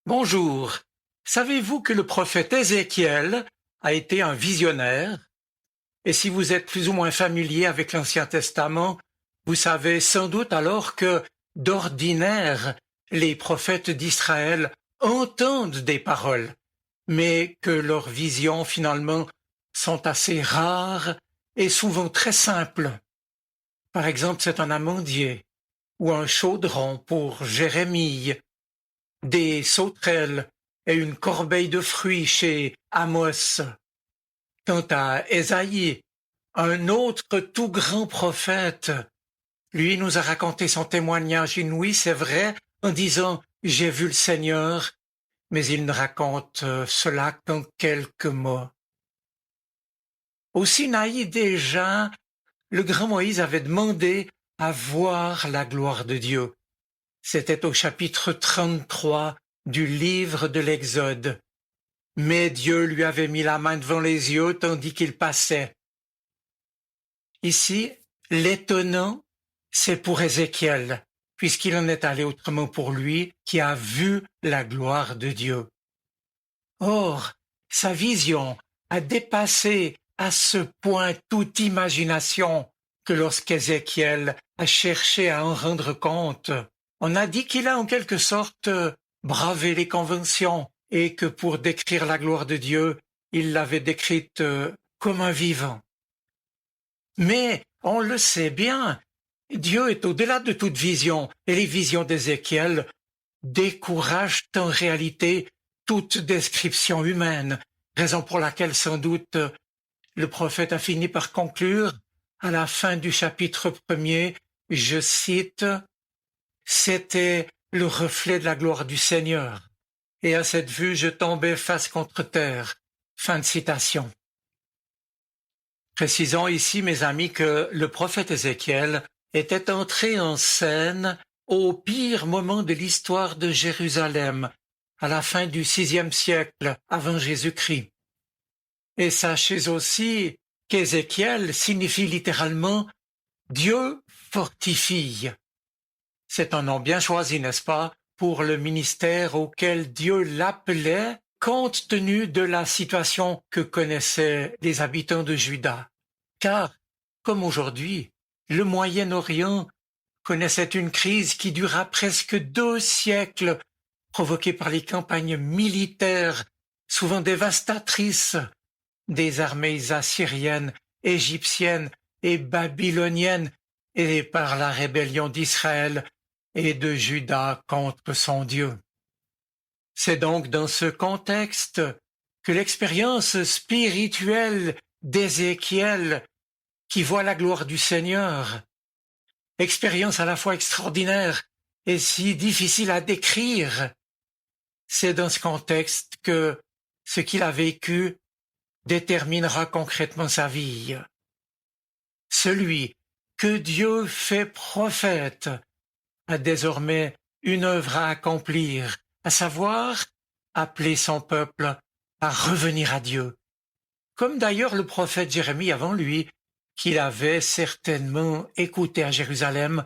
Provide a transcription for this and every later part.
Bonjour. Savez-vous que le prophète Ézéchiel a été un visionnaire? Et si vous êtes plus ou moins familier avec l'Ancien Testament, vous savez sans doute alors que, d'ordinaire, les prophètes d'Israël entendent des paroles, mais que leurs visions finalement sont assez rares et souvent très simples. Par exemple, c'est un amandier ou un chaudron pour Jérémie, des sauterelles et une corbeille de fruits chez Amos. Quant à Ésaïe, un autre tout grand prophète, lui nous a raconté son témoignage inouï, c'est vrai, en disant «J'ai vu le Seigneur», mais il ne raconte cela qu'en quelques mots. Au Sinaï déjà, le grand Moïse avait demandé à voir la gloire de Dieu. C'était au chapitre 33 du livre de l'Exode. Mais Dieu lui avait mis la main devant les yeux tandis qu'il passait. Ici, l'étonnant, c'est pour Ézéchiel, puisqu'il en est allé autrement pour lui, qui a vu la gloire de Dieu. Or, sa vision a dépassé à ce point toute imagination que lorsqu'Ézéchiel a cherché à en rendre compte, on a dit qu'il a en quelque sorte bravé les conventions et que pour décrire la gloire de Dieu, il l'avait décrite comme un vivant. Mais on le sait bien, Dieu est au-delà de toute vision et les visions d'Ézéchiel découragent en réalité toute description humaine, raison pour laquelle sans doute le prophète a fini par conclure à la fin du chapitre 1er, je cite, « C'était le reflet de la gloire du Seigneur, et à cette vue je tombais face contre terre. » Fin de citation. Précisons ici, mes amis, que le prophète Ézéchiel était entré en scène au pire moment de l'histoire de Jérusalem, à la fin du VIe siècle avant Jésus-Christ. Et sachez aussi qu'Ézéchiel signifie littéralement Dieu fortifie. C'est un nom bien choisi, n'est-ce pas, pour le ministère auquel Dieu l'appelait, compte tenu de la situation que connaissaient les habitants de Juda. Car, comme aujourd'hui, le Moyen-Orient connaissait une crise qui dura presque 2 siècles, provoquée par les campagnes militaires, souvent dévastatrices, des armées assyriennes, égyptiennes et babyloniennes, et par la rébellion d'Israël et de Juda contre son Dieu. C'est donc dans ce contexte que l'expérience spirituelle d'Ézéchiel, qui voit la gloire du Seigneur, expérience à la fois extraordinaire et si difficile à décrire, c'est dans ce contexte que ce qu'il a vécu déterminera concrètement sa vie. Celui que Dieu fait prophète a désormais une œuvre à accomplir, à savoir appeler son peuple à revenir à Dieu, comme d'ailleurs le prophète Jérémie avant lui, qu'il avait certainement écouté à Jérusalem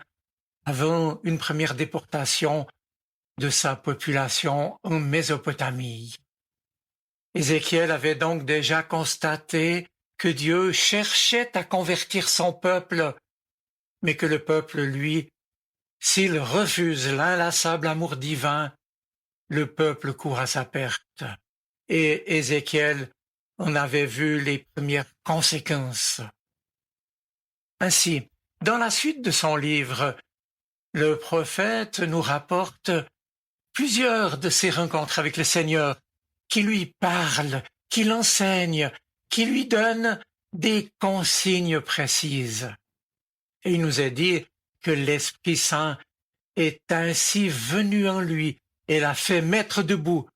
avant une première déportation de sa population en Mésopotamie. Ézéchiel avait donc déjà constaté que Dieu cherchait à convertir son peuple, mais que le peuple, lui, s'il refuse l'inlassable amour divin, le peuple court à sa perte. Et Ézéchiel en avait vu les premières conséquences. Ainsi, dans la suite de son livre, le prophète nous rapporte plusieurs de ses rencontres avec le Seigneur, qui lui parle, qui l'enseigne, qui lui donne des consignes précises. Et il nous est dit que l'Esprit Saint est ainsi venu en lui et l'a fait mettre debout.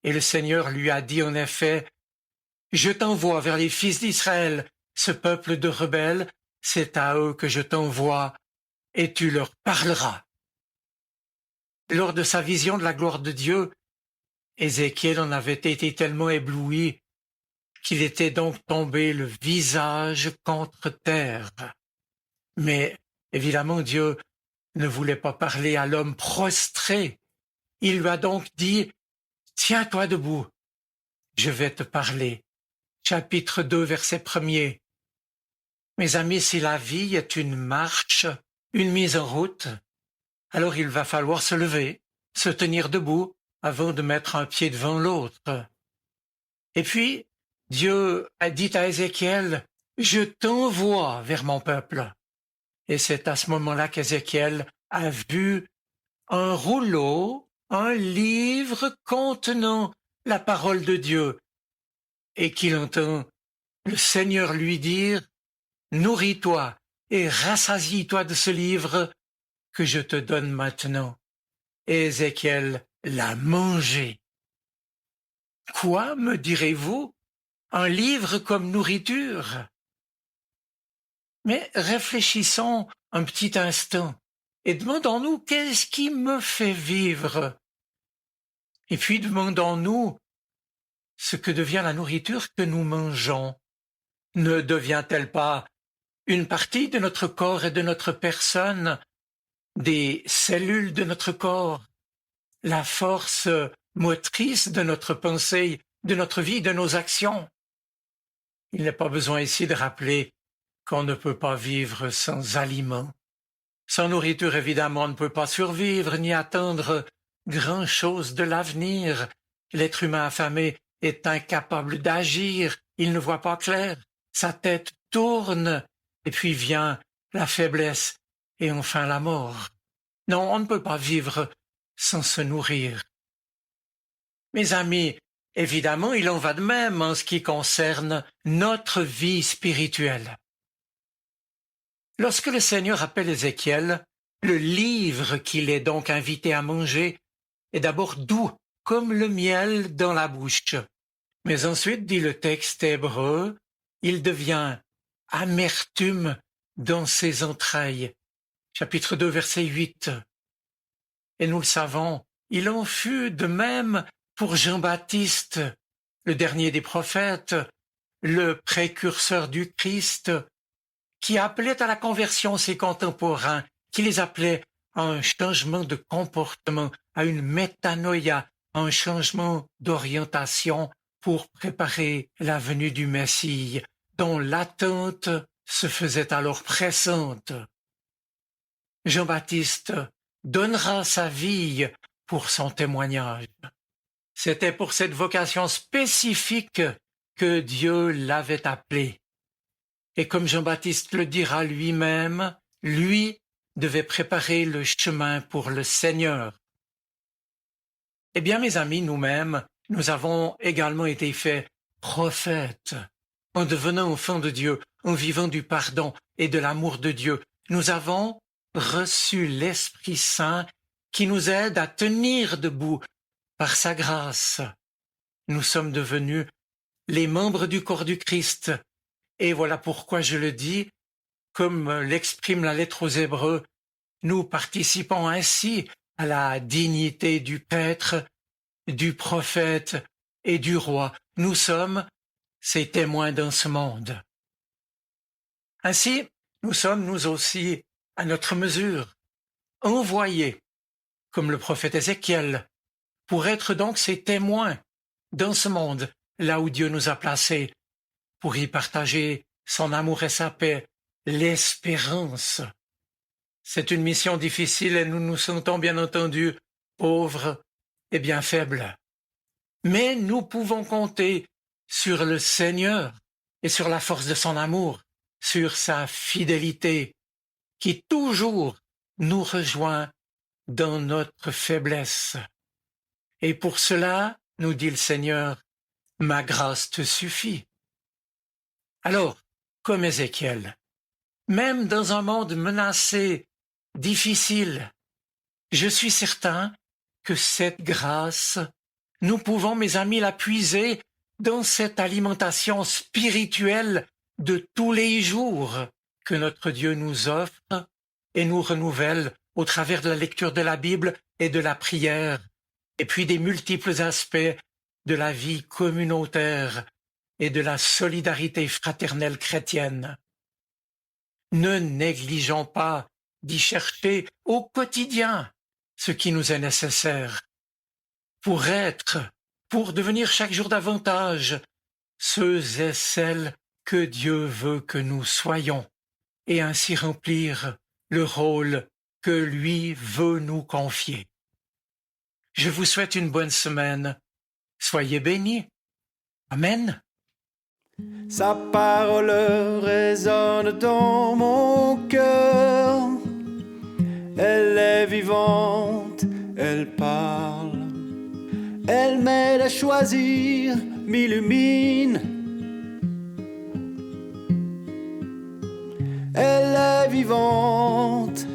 Et le Seigneur lui a dit en effet, « Je t'envoie vers les fils d'Israël, ce peuple de rebelles, c'est à eux que je t'envoie, et tu leur parleras. » Lors de sa vision de la gloire de Dieu, Ézéchiel en avait été tellement ébloui qu'il était donc tombé le visage contre terre. Mais évidemment, Dieu ne voulait pas parler à l'homme prostré. Il lui a donc dit Tiens-toi debout, je vais te parler. Chapitre 2, verset 1er. Mes amis, si la vie est une marche, une mise en route, alors il va falloir se lever, se tenir debout avant de mettre un pied devant l'autre. Et puis, Dieu a dit à Ézéchiel, « Je t'envoie vers mon peuple. » Et c'est à ce moment-là qu'Ézéchiel a vu un rouleau, un livre contenant la parole de Dieu, et qu'il entend le Seigneur lui dire, « Nourris-toi et rassasie-toi de ce livre que je te donne maintenant. » Et Ézéchiel l'a mangé. Quoi, me direz-vous? Un livre comme nourriture? Mais réfléchissons un petit instant et demandons-nous qu'est-ce qui me fait vivre? Et puis demandons-nous ce que devient la nourriture que nous mangeons. Ne devient-elle pas une partie de notre corps et de notre personne, des cellules de notre corps, la force motrice de notre pensée, de notre vie, de nos actions? Il n'est pas besoin ici de rappeler qu'on ne peut pas vivre sans aliments. Sans nourriture, évidemment, on ne peut pas survivre ni attendre grand-chose de l'avenir. L'être humain affamé est incapable d'agir, il ne voit pas clair, sa tête tourne, et puis vient la faiblesse et enfin la mort. Non, on ne peut pas vivre sans se nourrir. Mes amis, évidemment, il en va de même en ce qui concerne notre vie spirituelle. Lorsque le Seigneur appelle Ézéchiel, le livre qu'il est donc invité à manger est d'abord doux, comme le miel dans la bouche. Mais ensuite, dit le texte hébreu, il devient amertume dans ses entrailles. Chapitre 2, verset 8. Et nous le savons, il en fut de même pour Jean-Baptiste, le dernier des prophètes, le précurseur du Christ, qui appelait à la conversion ses contemporains, qui les appelait à un changement de comportement, à une métanoïa, à un changement d'orientation pour préparer la venue du Messie, dont l'attente se faisait alors pressante. Jean-Baptiste donnera sa vie pour son témoignage. C'était pour cette vocation spécifique que Dieu l'avait appelé. Et comme Jean-Baptiste le dira lui-même, lui devait préparer le chemin pour le Seigneur. Eh bien, mes amis, nous-mêmes, nous avons également été faits prophètes. En devenant enfants de Dieu, en vivant du pardon et de l'amour de Dieu, nous avons reçu l'Esprit Saint qui nous aide à tenir debout par sa grâce. Nous sommes devenus les membres du corps du Christ. Et voilà pourquoi je le dis, comme l'exprime la lettre aux Hébreux, nous participons ainsi à la dignité du prêtre, du prophète et du roi. Nous sommes ces témoins dans ce monde. Ainsi, nous sommes nous aussi, à notre mesure, envoyés, comme le prophète Ézéchiel, pour être donc ces témoins dans ce monde, là où Dieu nous a placés, pour y partager son amour et sa paix, l'espérance. C'est une mission difficile et nous nous sentons bien entendu pauvres et bien faibles. Mais nous pouvons compter sur le Seigneur et sur la force de son amour, sur sa fidélité, qui toujours nous rejoint dans notre faiblesse. Et pour cela, nous dit le Seigneur, ma grâce te suffit. Alors, comme Ézéchiel, même dans un monde menacé, difficile, je suis certain que cette grâce, nous pouvons, mes amis, la puiser dans cette alimentation spirituelle de tous les jours que notre Dieu nous offre et nous renouvelle au travers de la lecture de la Bible et de la prière, et puis des multiples aspects de la vie communautaire et de la solidarité fraternelle chrétienne. Ne négligeons pas d'y chercher au quotidien ce qui nous est nécessaire pour être pour devenir chaque jour davantage ceux et celles que Dieu veut que nous soyons, et ainsi remplir le rôle que lui veut nous confier. Je vous souhaite une bonne semaine. Soyez bénis. Amen. Sa parole résonne dans mon cœur. Elle est vivante, elle parle. Elle m'aide à choisir, m'illumine. Elle est vivante,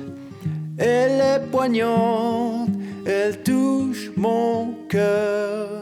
elle est poignante, elle touche mon cœur.